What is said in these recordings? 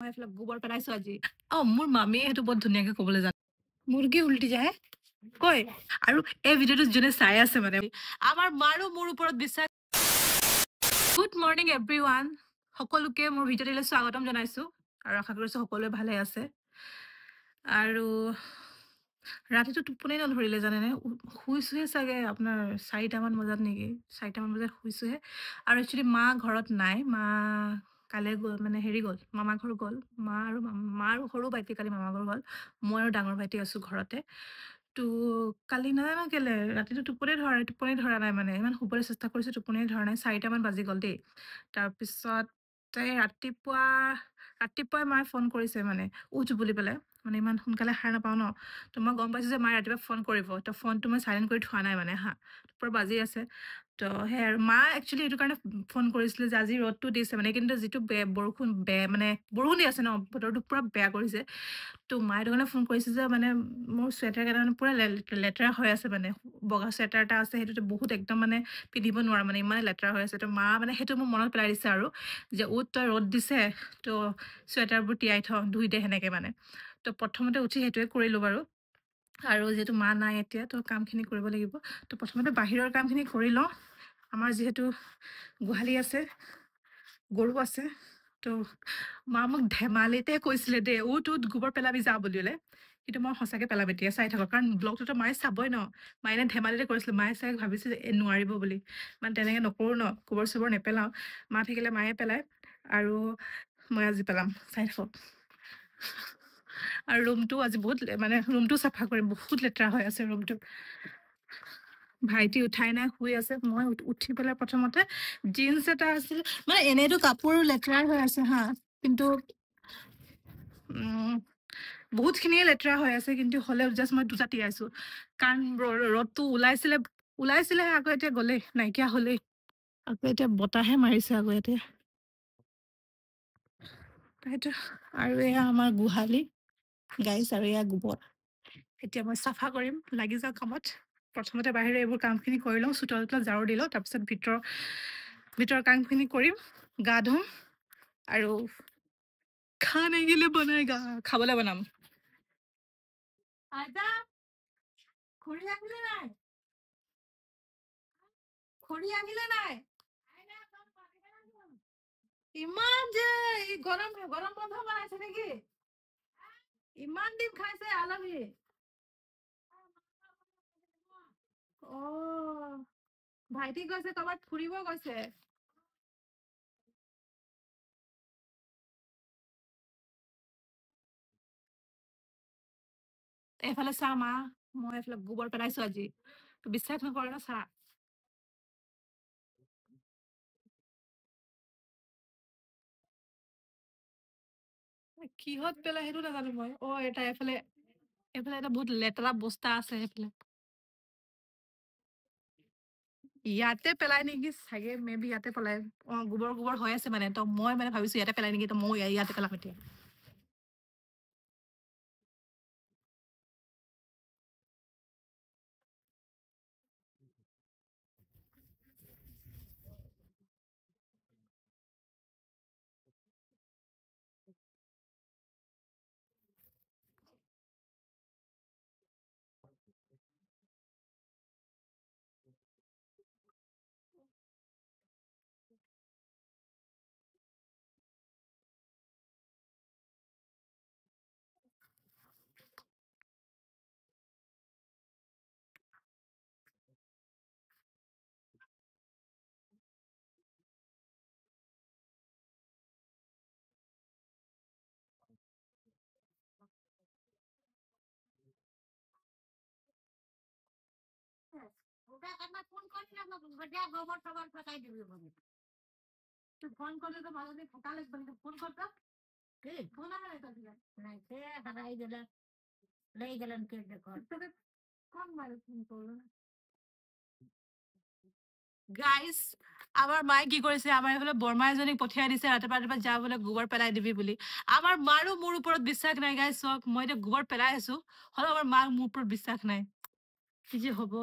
মই এইফালে গোবৰ পেলাইছো আজি মোৰ মামীয়ে সেইটো বহুত ধুনীয়াকে ক'বলৈ জানে মুৰ্গী উল্টি যায় কয় আৰু এই ভিডিঅ'টো যোনে চাই আছে মানে আমাৰ মাৰো মোৰ ওপৰত বিশ্বাস গুড মৰ্নিং এভৰিৱান সকলোকে মোৰ ভিডিঅ'টোলৈ স্বাগতম জনাইছো আৰু আশা কৰিছো সকলোৱে ভালে আছে আৰু ৰাতিটো টোপনি নধৰিলে জানেনে শুইছোহে চাগে আপোনাৰ 4টামান বজাত নেকি 4টামান বজাত শুইছোহে আৰু একচুৱেলি মা ঘৰত নাই মা কালে গ'ল মানে হেৰি গ'ল মামা ঘৰ গ'ল মা আৰু সৰু ভাইটি কালি মামা ঘৰ গ'ল মই আৰু ডাঙৰ ভাইটি আছোঁ ঘৰতে তো কালি নাজানো কেলে ৰাতিটো টোপনি ধৰা নাই মানে ইমান শুবলৈ চেষ্টা কৰিছোঁ টোপনি ধৰা নাই 4টামান বাজি গ'ল দেই তাৰপিছত ৰাতিপুৱাই মায়ে ফোন কৰিছে মানে উঠ বুলি পেলাই মানে ইমান সোনকালে সাৰ নাপাওঁ ন তো মই গম পাইছোঁ যে মায়ে ৰাতিপুৱা ফোন কৰিব তো ফোনটো মই চাইলেণ্ট কৰি থোৱা নাই মানে পুৰা বাজি আছে তো সেই আৰু মা একচুৱেলি এইটো কাৰণে ফোন কৰিছিলে যে আজি ৰ'দটো দিছে মানে কিন্তু যিটো বৰষুণ মানে বৰষুণ দি আছে ন বতৰটো পূৰা বেয়া কৰিছে তো মায়ে এইটো কাৰণে ফোন কৰিছে যে মানে মোৰ চুৱেটাৰ কেইটা মানে পূৰা লেতেৰা হৈ আছে মানে বগা চুৱেটাৰ এটা আছে সেইটোতো বহুত একদম মানে পিন্ধিব নোৱাৰা মানে ইমানে লেতেৰা হৈ আছে তো মা মানে সেইটো মোক মনত পেলাই দিছে আৰু যে তই ৰ'দ দিছে তো চুৱেটাৰবোৰ তিয়াই ধুই দে সেনেকৈ মানে তো প্ৰথমতে উঠি সেইটোৱে কৰিলোঁ বাৰু আৰু যিহেতু মা নাই এতিয়া তো কামখিনি কৰিব লাগিব তো প্ৰথমতে বাহিৰৰ কামখিনি কৰি লওঁ আমাৰ যিহেতু গোহালি আছে গৰু আছে তো মা মোক ধেমালিতে কৈছিলে দেই তোত গোবৰ পেলাবি যা বুলিলে কিন্তু মই সঁচাকৈ পেলাম এতিয়া চাই থাকক কাৰণ ব্লগটোতো মায়ে চাবই ন মায়ে এনে ধেমালিতে কৰিছিলে মায়ে চাই ভাবিছিল যে নোৱাৰিব বুলি মানে তেনেকৈ নকৰোঁ ন গোবৰ চোবৰ নেপেলাওঁ মা থাকিলে মায়ে পেলায় আৰু মই আজি পেলাম চাই থাকক আৰু ৰুমটো আজি বহুত মানে ৰুমটো চাফা কৰিম বহুত লেতেৰা হৈ আছে ৰুমটো ভাইটি উঠাই নাই শুই আছে মই উঠি পেলাই প্ৰথমতে জিন্স এটা আছিল মানে এনেইতো কাপোৰ লেতেৰা হৈ আছে কিন্তু বহুতখিনিয়ে লেতেৰা হৈ আছে কিন্তু হ'লেও জাষ্ট মই দুটা তিয়াইছোঁ কাৰণ ৰ'দটো ওলাইছিলেহে আকৌ এতিয়া গ'লেই নাইকিয়া হ'লেই আকৌ এতিয়া বতাহে মাৰিছে আকৌ এতিয়া সেইটো আৰু এয়া আমাৰ গোহালি গাইছ আৰু এয়া গোবৰ এতিয়া মই চাফা কৰিম লাগি যাওঁ কামত প্ৰথমতে বাহিৰে এইবোৰ কামখিনি কৰি লওঁ চোতাল ঝাৰু দি লওঁ তাৰপিছত ভিতৰৰ কামখিনি কৰিম গা ধুম আৰু খাবলৈ বনাম খৰি আহিলে নাই ইমান যে গৰম বন্ধ বনাইছে নেকি ইমান দিন খাইছে আলহী ভাইটি গৈছে কৰবাত ফুৰিব গৈছে এইফালে চা মা মই এইফালে গোবৰ পেলাইছো আজি বিশ্বাস নকৰে ন চা কিহত পেলাই সেইটো নাজানো মই এইফালে এটা বহুত লেতেৰা বস্তা আছে সেইফালে ইয়াতে পেলাই নেকি চাগে মে বি ইয়াতে পেলাই গোবৰ হৈ আছে মানে তো মই মানে ভাবিছো ইয়াতে পেলাই নেকি তো মই ইয়াতে পেলাম এতিয়া ফোন করলে তো ভালো দিন সকালে ফোন করতো ফোন আমার কোন মারে ফোন করলো গাইজ আমাৰ মায়ে কি কৰিছে আমাৰ এইফালে বৰমা এজনীক পঠিয়াই দিছে ৰাতিপুৱা যা বোলে গোবৰ পেলাই দিবি বুলি আমাৰ মাৰো মোৰ ওপৰত বিশ্বাস নাই গাইজ চক মই এতিয়া গোবৰ পেলাই আছো হ'লেও আমাৰ মাৰ মোৰ ওপৰত বিশ্বাস নাই কি যে হ'ব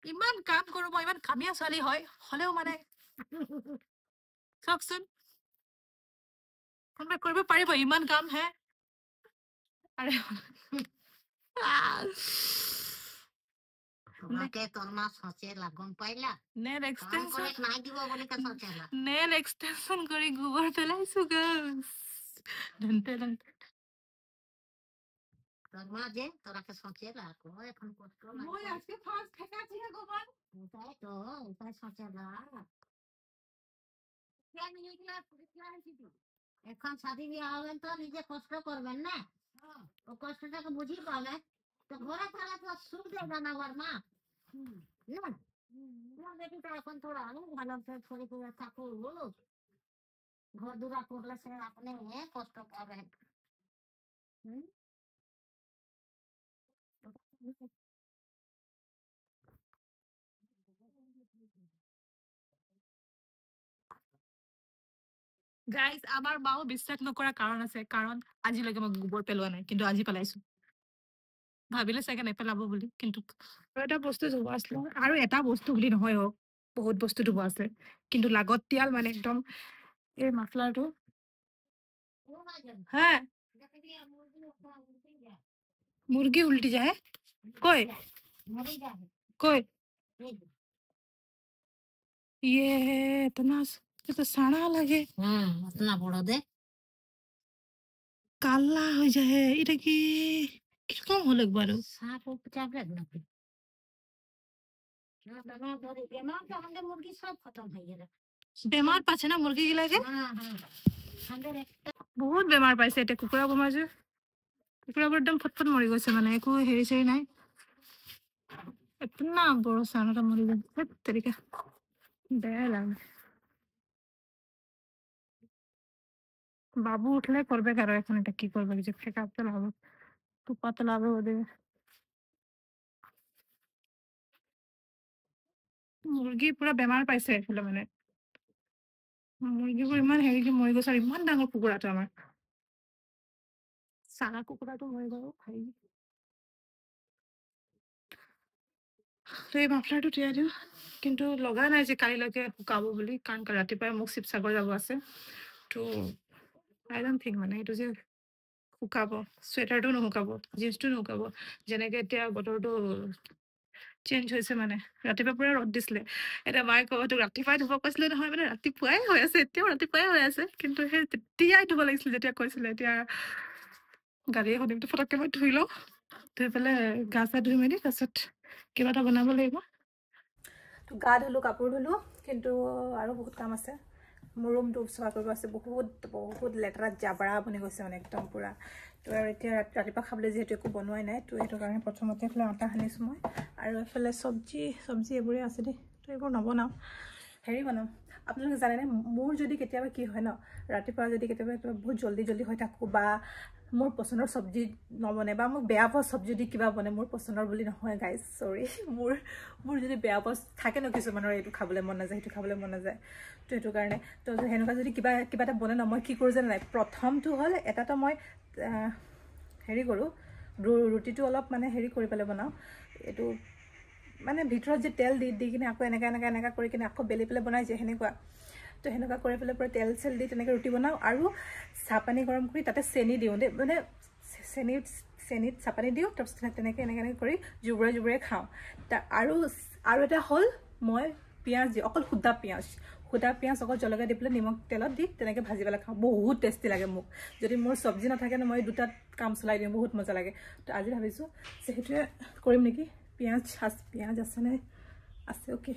ইমান কাম কৰো মই, ইমান কামিয়া ছোৱালী হয় হলেও মানে চাওকচোন কোনোবাই কৰিব পাৰিব ইমান কাম হে। আৰে তোমাকে তোর মা সচেলা গম পাইলা নেল এক্সটেনশন নাই দিব বলি কা সচেলা নেল এক্সটেনশন কৰি গোবৰ পেলাইছো গাইস ধনতে ধনতে তোর মা যে তোরাকে সচেলা কো এখন কষ্ট না মই আজকে ফার্স্ট ঠেকাছি হে গোবর তাই তো তাই সচেলা কেন নিকলা কেন দিদি এখন শাদি বিয়া হবেন তো নিজে কষ্ট করবেন না ও কষ্টটাকে বুঝি পাবে তো ঘরে থাকলে তো সুখ দেবে না আমার মা না তোমার বেটিটা এখন তোরা অনেক ভালো করে করে থাকো ঘর দুরা করলে সে আপনি কষ্ট পাবেন হুম? গাইজ আমাৰ মাও বিশ্বাস নকৰা কাৰণ আছে, কাৰণ আজিলৈকে মই গোবৰ পেলোৱা নাই, কিন্তু আজি পেলাইছো। ভাবিলে চাগে নেপেলাব বুলি, কিন্তু আৰু এটা বস্তু ধুব আছিলে, আৰু এটা বস্তু বুলি নহয় অ, বহুত বস্তু ধুব আছে, কিন্তু লাগতিয়াল মানে একদম এই মাফলাৰটো হা মুৰ্গী উল্টি যায় কৈ কৈ ये इतना तो साड़ा लगे इतना बड़ा दे কালা হৈ যায় এটা কি কিরকম হলো একবার সাপ চাপড়ে নাকি মুরগি সব খতম হয়ে গেল বেমার পাচ্ছে না মুরগি গিলাকে বহুত বেমাৰ পাইছে এতিয়া কুকুৰা বেমাৰ যে কুকুৰাবোৰ একদম ফটফট মৰি গৈছে মানে একো হেৰি চেৰি নাই ইतना বড় সানাটা মৰি গৈছে তৰিকা বেয়া লাগে বাবু উঠলে কৰবে কাৰো এখন এটা কি কৰবে যে ফেকা তোলাবো টুপা তোলাবে ওদেৰ মুৰগি পুৰা বেমাৰ পাইছে এইফালে মানে মুৰ্গীবোৰ ইমান হেৰিকে মৰি গৈছে আৰু ইমান ডাঙৰ কুকুৰাটো আমাৰ চাগা কুকুৰাটো মৰি গ'ল হেৰি তো এই মাফলাৰটো তিয়াই দিওঁ কিন্তু লগা নাই যে কালিলৈকে শুকাব বুলি কাৰণ ৰাতিপুৱাই মোক শিৱসাগৰ যাব আছে তো আই ডোন্ট থিংক মানে এইটো যে শুকাব চুৱেটাৰটো নুশুকাব জিন্সটো নুশুকাব যেনেকে এতিয়া বতৰটো চেঞ্জ হৈছে মানে ৰাতিপুৱা পুৰা ৰ'দ দিছিলে এতিয়া মায়ে ক'ব তোক ৰাতিপুৱাই ধুব কৈছিলে নহয় মানে ৰাতিপুৱাই হৈ আছে এতিয়াও ৰাতিপুৱাই হৈ আছে কিন্তু সেই তেতিয়াই ধুব লাগিছিলে যেতিয়া কৈছিলে এতিয়া গাড়ীয়ে শুনিমটো ফটককৈ মই ধুই লওঁ ধুই পেলাই গা চা ধুই মেলি তাৰপিছত কিবা এটা বনাব লাগিব গা ধুলোঁ কাপোৰ ধুলোঁ কিন্তু আৰু বহুত কাম আছে মোৰ ৰুমটো চফা কৰিব আছে বহুত বহুত লেতেৰা জাবৰা বনি গৈছে মানে একদম পূৰা তো আৰু এতিয়া ৰাতিপুৱা খাবলৈ যিহেতু একো বনোৱাই নাই তো সেইটো কাৰণে প্ৰথমতে এইফালে আটা সানিছোঁ মই আৰু এইফালে চব্জি এইবোৰে আছে দেই তো এইবোৰ নবনাওঁ হেৰি বনাম আপোনালোকে জানেনে মোৰ যদি কেতিয়াবা কি হয় ন ৰাতিপুৱা যদি কেতিয়াবা বহুত জল্দি হৈ থাকোঁ বা মোৰ পচন্দৰ চব্জি নবনে বা মোক বেয়া পোৱা চব্জি দি কিবা বনে মোৰ পচন্দৰ বুলি নহয় গাইজ চৰি মোৰ যদি বেয়া পোৱা থাকে ন কিছুমানৰ এইটো খাবলৈ মন নাযায় সেইটো খাবলৈ মন নাযায় তো সেইটো কাৰণে তো সেনেকুৱা যদি কিবা এটা বনে ন মই কি কৰোঁ জানে নাই প্ৰথমটো হ'ল এটাতো মই হেৰি কৰোঁ ৰুটিটো অলপ মানে হেৰি কৰি পেলাই বনাওঁ এইটো মানে ভিতৰত যে তেল দি কিনে আকৌ এনেকা কৰি কিনে আকৌ বেলি পেলাই বনাই যে সেনেকুৱা তো সেনেকুৱা কৰি পেলাই পূৰা তেল চেল দি তেনেকৈ ৰুটি বনাওঁ আৰু চাহপানী গৰম কৰি তাতে চেনি দিওঁ দেই মানে চেনিত চাহপানী দিওঁ তাৰপিছত তেনেকৈ এনেকৈ কৰি জুবুৰাই খাওঁ আৰু এটা হ'ল মই পিঁয়াজ দিওঁ অকল সুদা পিঁয়াজ অকল জলকীয়া দি পেলাই নিমখ তেলত দি তেনেকৈ ভাজি পেলাই খাওঁ বহুত টেষ্টি লাগে মোক যদি মোৰ চব্জি নাথাকে ন মই দুটাত কাম চলাই দিওঁ বহুত মজা লাগে তো আজি ভাবিছোঁ যে সেইটোৱে কৰিম নেকি পিঁয়াজ আছেনে আছে অ'কে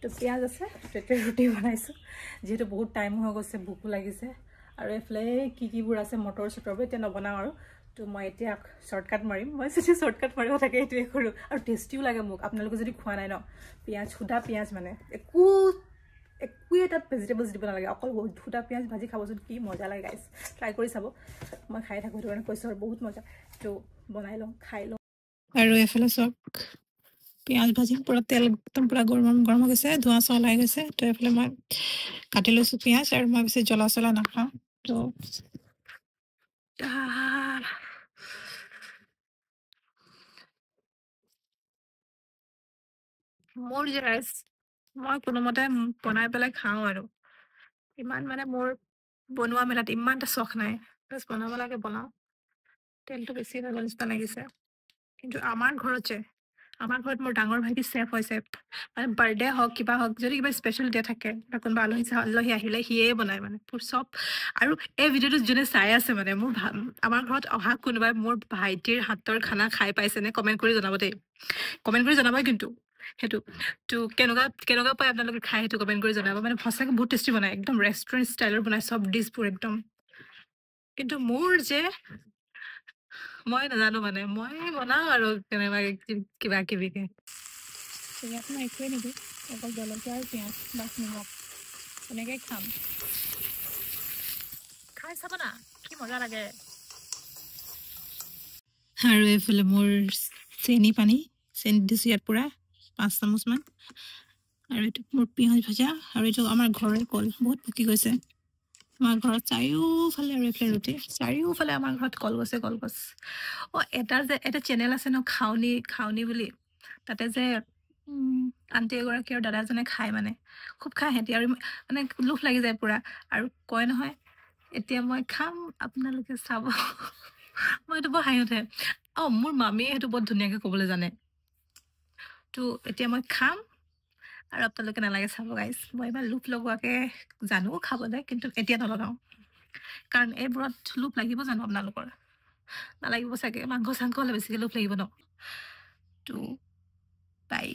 তো পিঁয়াজ আছে তেতিয়া ৰুটি বনাইছোঁ যিহেতু বহুত টাইম হৈ গৈছে ভোকো লাগিছে আৰু এইফালে কিবোৰ আছে মটৰ চটৰবোৰ এতিয়া নবনাওঁ আৰু তো মই এতিয়া শ্বৰ্টকাট মাৰিম মই যদি শ্বৰ্টকাট মাৰিব থাকে এইটোৱে কৰোঁ আৰু টেষ্টিও লাগে মোক আপোনালোকে যদি খোৱা নাই ন সুদা পিঁয়াজ মানে একোৱে তাত ভেজিটেবলছ দিব নালাগে অকল সুদা পিঁয়াজ ভাজি খাবচোন কি মজা লাগে গাইছ ট্ৰাই কৰি চাব মই খাই থাকোঁ সেইটো কাৰণে কৈছোঁ আৰু বহুত মজা তো বনাই লওঁ খাই লওঁ আৰু এইফালে চব পিঁয়াজ ভাজি পূৰা তেল একদম পূৰা গৰম হৈ গৈছে ধোঁৱা চোৱা ওলাই গৈছে তো এইফালে মই কাটি লৈছোঁ পিঁয়াজ আৰু মই বেছি জ্বলা চলা নাখাওঁ তো মোৰ যে ৰাইচ মই কোনোমতে বনাই পেলাই খাওঁ আৰু ইমান মানে মোৰ বনোৱা মেলাত ইমান এটা চখ নাই জাষ্ট বনাব লাগে বনাওঁ তেলটো বেছি হৈ গ'ল নিচিনা লাগিছে কিন্তু আমাৰ ঘৰত মোৰ ডাঙৰ ভাইটি চেফ হৈছে মানে বাৰ্থডে হওক কিবা হওক যদি কিবা স্পেচিয়েল ডে থাকে বা কোনোবা আলহী আহিলে সিয়ে বনায় মানে মোৰ চব আৰু এই ভিডিঅ'টো যোনে চাই আছে মানে আমাৰ ঘৰত অহা কোনোবাই মোৰ ভাইটিৰ হাতৰ খানা খাই পাইছেনে কমেণ্ট কৰি জনাব দেই কমেণ্ট কৰি জনাবই কিন্তু সেইটো তো কেনেকুৱা কেনেকুৱা পায় আপোনালোকে খাই সেইটো কমেণ্ট কৰি জনাব মানে সঁচাকৈ বহুত টেষ্টি বনায় একদম ৰেষ্টুৰেণ্ট ষ্টাইলৰ বনায় চব ডিছবোৰ একদম কিন্তু মোৰ যে মই নাজানো মানে মই বনাওঁ আৰু কেনেবাকে কিবা কিবিকে ইয়াত মই একোৱে নিদিওঁ অকল জলকীয়া আৰু পিঁয়াজ বাছ নিমখ এনেকৈ খাম খাই চাব না কি মজা লাগে আৰু এইফালে মোৰ চেনি পানী চেনি দিছোঁ ইয়াত পূৰা 5 চামুচমান আৰু এইটো মোৰ পিঁয়াজ ভজা আৰু এইটো আমাৰ ঘৰৰে কল বহুত পকি গৈছে আমাৰ ঘৰত চাৰিওফালে আৰু এইফালে ৰুটি চাৰিওফালে আমাৰ ঘৰত কলগছে কলগছ অঁ এটা চেনেল আছে ন খাউনি বুলি তাতে যে আণ্টি এগৰাকী আৰু দাদা এজনে খায় মানে খুব খায় সিহঁতি আৰু মানে লোভ লাগি যায় পূৰা আৰু কয় নহয় এতিয়া মই খাম আপোনালোকে চাব মই এইটো বৰ হাঁহি উঠে অঁ মোৰ মামীয়ে সেইটো বহুত ধুনীয়াকৈ ক'বলৈ জানে তো এতিয়া মই খাম আৰু আপোনালোকে নালাগে চাব গাইজ মই ইমান লোভ লগোৱাকৈ জানো খাবলৈ কিন্তু এতিয়া নলগাওঁ কাৰণ এইবোৰত লোভ লাগিব জানো আপোনালোকৰ নালাগিব চাগে মাংস চাংস হ'লে বেছিকৈ লোভ লাগিব ন তো বাই